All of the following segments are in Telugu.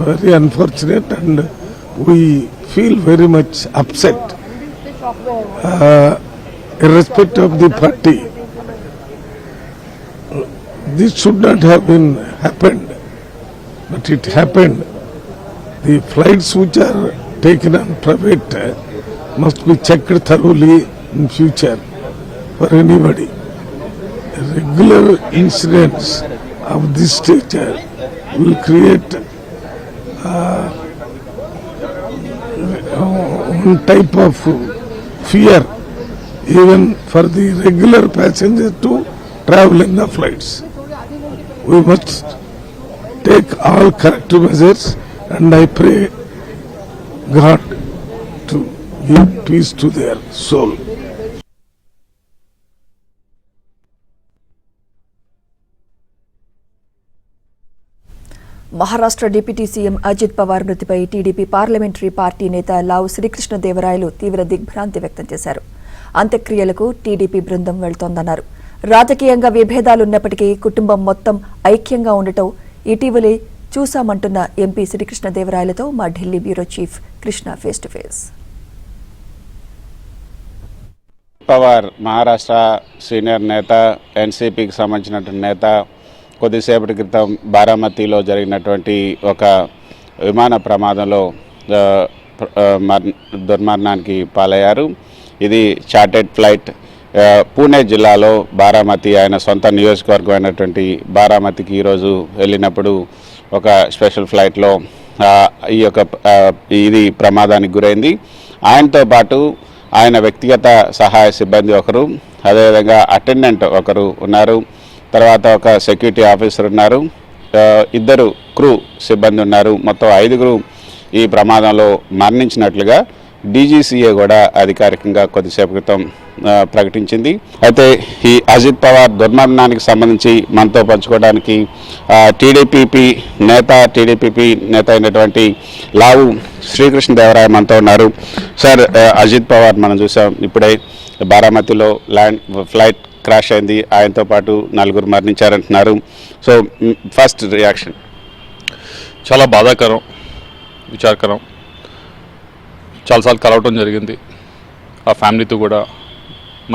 very unfortunate, and we feel very much upset. Irrespective of the party, this should not have been happened, but it happened. The flights which are taken on private must be checked thoroughly in future for anybody. Regular incidents of this nature will create one type of fear even for the regular passengers to travel in the flights. We must take all corrective measures, and I pray God to give peace to their soul. Maharashtra deputy CM Ajit Pawar మృతిపై టీడీపీ పార్లమెంటరీ పార్టీ నేత లావు శ్రీకృష్ణదేవరాయలు తీవ్ర దిగ్భ్రాంతి వ్యక్తం చేశారు. అంత్యక్రియలకు టీడీపీ బృందం వెళ్తోందన్నారు. రాజకీయంగా విభేదాలున్నప్పటికీ కుటుంబం మొత్తం ఐక్యంగా ఉండటం ఇటీవలే చూశామంటున్న ఎంపీ శ్రీకృష్ణదేవరాయలతో మా Delhi bureau chief Krishna face to face. Pawar Maharashtra senior నేత, ఎన్సీపీకి సంబంధించినటువంటి నేత. కొద్దిసేపటి క్రితం బారామతిలో జరిగినటువంటి ఒక విమాన ప్రమాదంలో దుర్మరణానికి పాలయ్యారు. ఇది చార్టెడ్ ఫ్లైట్. పూణే జిల్లాలో బారామతి, ఆయన సొంత నియోజకవర్గం అయినటువంటి బారామతికి ఈరోజు వెళ్ళినప్పుడు ఒక స్పెషల్ ఫ్లైట్లో ఇది ప్రమాదానికి గురైంది. ఆయనతో పాటు ఆయన వ్యక్తిగత సహాయ సిబ్బంది ఒకరు, అదేవిధంగా అటెండెంట్ ఒకరు ఉన్నారు, తర్వాత ఒక సెక్యూరిటీ ఆఫీసర్ ఉన్నారు, 2 క్రూ సిబ్బంది ఉన్నారు. మొత్తం 5గురు ఈ ప్రమాదంలో మరణించినట్లుగా డీజీసీఏ కూడా అధికారికంగా కొద్దిసేపు క్రితం ప్రకటించింది. అయితే ఈ అజిత్ పవార్ దుర్మరణానికి సంబంధించి మనతో పంచుకోవడానికి టీడీపీ నేత అయినటువంటి లావు శ్రీకృష్ణదేవరాయ మనతో ఉన్నారు. సార్, అజిత్ పవార్ మనం చూసాం, ఇప్పుడే బారామతిలో ఫ్లైట్ క్రాష్ అయింది, ఆయనతో పాటు 4 మరణించారంటున్నారు. So first reaction? చాలా బాధాకరం, విచారకరం. చాలాసార్లు కలవటం జరిగింది, ఆ ఫ్యామిలీతో కూడా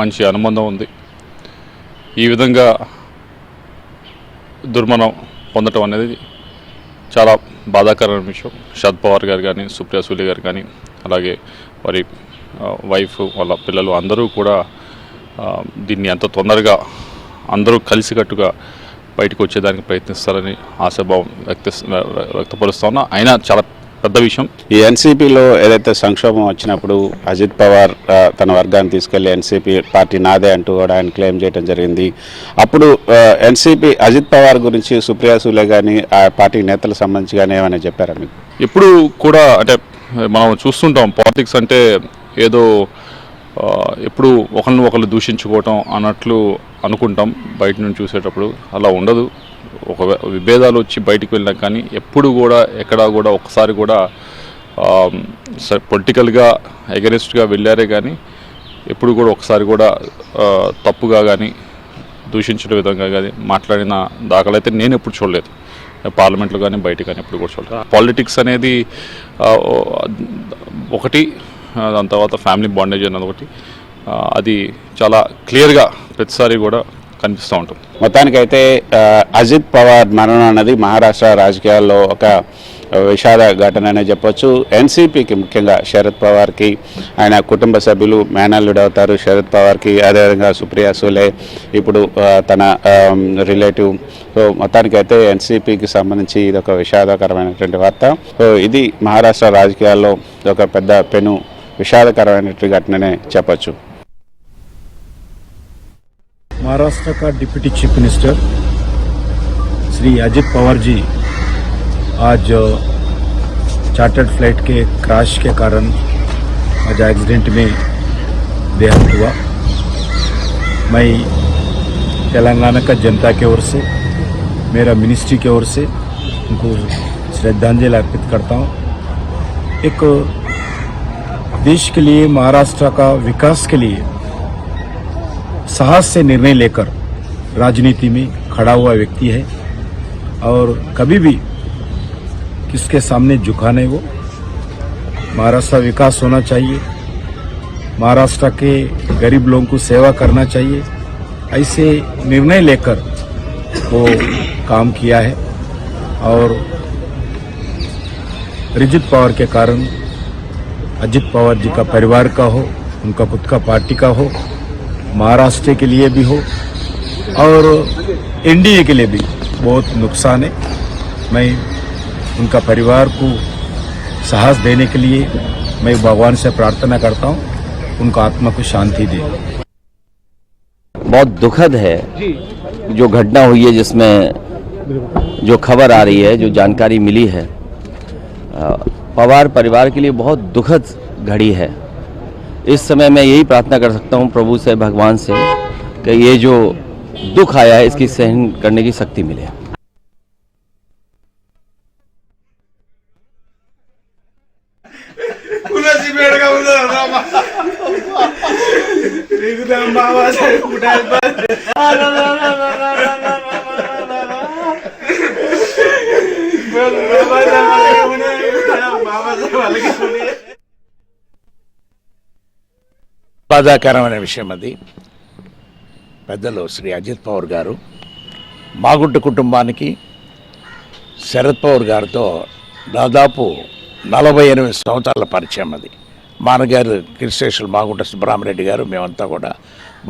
మంచి అనుబంధం ఉంది. ఈ విధంగా దుర్మరణం పొందటం అనేది చాలా బాధాకరమైన విషయం. శరద్ పవార్ గారు కానీ, సుప్రియా సూలే గారు కానీ, అలాగే వారి వైఫ్, వాళ్ళ పిల్లలు అందరూ కూడా దీన్ని ఎంత తొందరగా అందరూ కలిసికట్టుగా బయటకు వచ్చేదానికి ప్రయత్నిస్తారని ఆశాభావం వ్యక్తపరుస్తా ఉన్నా. అయినా చాలా పెద్ద విషయం. ఈ ఎన్సీపీలో ఏదైతే సంక్షోభం వచ్చినప్పుడు అజిత్ పవార్ తన వర్గాన్ని తీసుకెళ్లి ఎన్సీపీ పార్టీ నాదే అంటూ కూడా ఆయన క్లెయిమ్ చేయడం జరిగింది. అప్పుడు ఎన్సీపీ అజిత్ పవార్ గురించి సుప్రియా సూలే కానీ, ఆ పార్టీ నేతలకు సంబంధించి కానీ ఏమైనా చెప్పారా మీకు? ఇప్పుడు కూడా అంటే మనం చూస్తుంటాం, పాలిటిక్స్ అంటే ఏదో ఎప్పుడు ఒకళ్ళు దూషించుకోవటం అన్నట్లు అనుకుంటాం బయట నుంచి చూసేటప్పుడు. అలా ఉండదు. ఒక విభేదాలు వచ్చి బయటికి వెళ్ళినా కానీ ఎప్పుడు కూడా ఎక్కడా కూడా ఒకసారి కూడా పొలిటికల్గా ఎగరెస్ట్గా వెళ్ళారే కానీ ఎప్పుడు కూడా ఒకసారి కూడా తప్పుగా కానీ దూషించిన విధంగా కానీ మాట్లాడిన దాఖలైతే నేను ఎప్పుడు చూడలేదు. పార్లమెంట్లో కానీ బయట కానీ ఎప్పుడు కూడా చూడలేదు. పాలిటిక్స్ అనేది ఒకటి, దాని తర్వాత ఫ్యామిలీ బాండేజ్ అన్నది ఒకటి. అది చాలా క్లియర్గా ప్రతిసారి కూడా కనిపిస్తూ ఉంటుంది. మొత్తానికైతే అజిత్ పవార్ మరణం అన్నది మహారాష్ట్ర రాజకీయాల్లో ఒక విషాద ఘటన అనే చెప్పొచ్చు. ఎన్సీపీకి, ముఖ్యంగా శరద్ పవార్కి, ఆయన కుటుంబ సభ్యులు మేనల్లుడు అవుతారు శరద్ పవార్కి, అదేవిధంగా సుప్రియా సూలే ఇప్పుడు తన రిలేటివ్. సో మొత్తానికైతే ఎన్సీపీకి సంబంధించి ఇది ఒక విషాదకరమైనటువంటి వార్త. సో ఇది మహారాష్ట్ర రాజకీయాల్లో ఒక పెద్ద విషాదకరమైనటువంటి ఘటననే చెప్పొచ్చు. महाराष्ट्र का deputy chief minister Shri Ajit Pawar ji आज चार्टर्ड फ्लाइट के क्रैश के कारण आज एक्सीडेंट में देहांत हुआ। मैं तेलंगाना का जनता की ओर से, मेरा मिनिस्ट्री की ओर से उनको श्रद्धांजलि अर्पित करता हूँ। एक देश के लिए, महाराष्ट्र का विकास के लिए साहस से निर्णय लेकर राजनीति में खड़ा हुआ व्यक्ति है और कभी भी किसके सामने झुका नहीं वो। महाराष्ट्र विकास होना चाहिए, महाराष्ट्र के गरीब लोगों को सेवा करना चाहिए, ऐसे निर्णय लेकर वो काम किया है। और अजित पवार के कारण, अजित पवार जी का परिवार का हो, उनका खुद का पार्टी का हो, महाराष्ट्र के लिए भी हो और एनडीए के लिए भी बहुत नुकसान है। मैं उनका परिवार को साहस देने के लिए मैं भगवान से प्रार्थना करता हूँ, उनका आत्मा को शांति दे। बहुत दुखद है जो घटना हुई है, जिसमें जो खबर आ रही है, जो जानकारी मिली है, पवार परिवार के लिए बहुत दुखद घड़ी है। इस समय मैं यही प्रार्थना कर सकता हूँ प्रभु से, भगवान से, कि ये जो दुख आया है इसकी सहन करने की शक्ति मिले। బాధాకరమైన విషయం అది. పెద్దలు శ్రీ అజిత్ పవార్ గారు మాగుంట కుటుంబానికి శరద్ పవార్ గారితో దాదాపు 48 సంవత్సరాల పరిచయం. అది మా నాన్నగారు కృష్ణేశ్వర మాగుంట సుబ్బరామరెడ్డి గారు, మేమంతా కూడా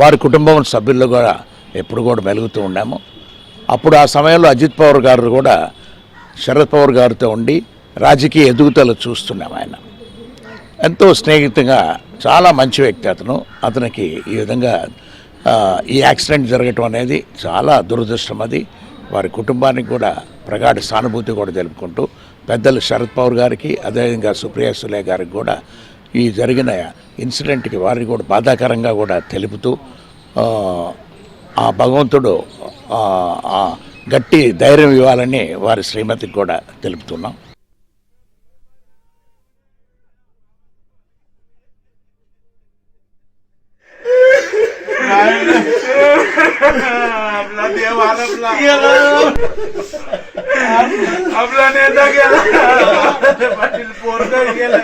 వారి కుటుంబం సభ్యుల్లో కూడా ఎప్పుడు కూడా మెలుగుతూ ఉన్నాము. అప్పుడు ఆ సమయంలో అజిత్ పవార్ గారు కూడా శరద్ పవార్ గారితో ఉండి రాజకీయ ఎదుగుదల చూస్తున్నాం. ఆయన ఎంతో స్నేహితంగా, చాలా మంచి వ్యక్తి అతనికి ఈ విధంగా ఈ యాక్సిడెంట్ జరగటం అనేది చాలా దురదృష్టం. అది వారి కుటుంబానికి కూడా ప్రగాఢ సానుభూతి కూడా తెలుపుకుంటూ, పెద్దలు శరద్ పవార్ గారికి, అదేవిధంగా సుప్రియా సులే గారికి కూడా ఈ జరిగిన ఇన్సిడెంట్కి వారిని కూడా బాధాకరంగా కూడా తెలుపుతూ, ఆ భగవంతుడు గట్టి ధైర్యం ఇవ్వాలని వారి శ్రీమతికి కూడా తెలుపుతున్నాం. आपला नेता गेला, पाटील पोरगा गेला.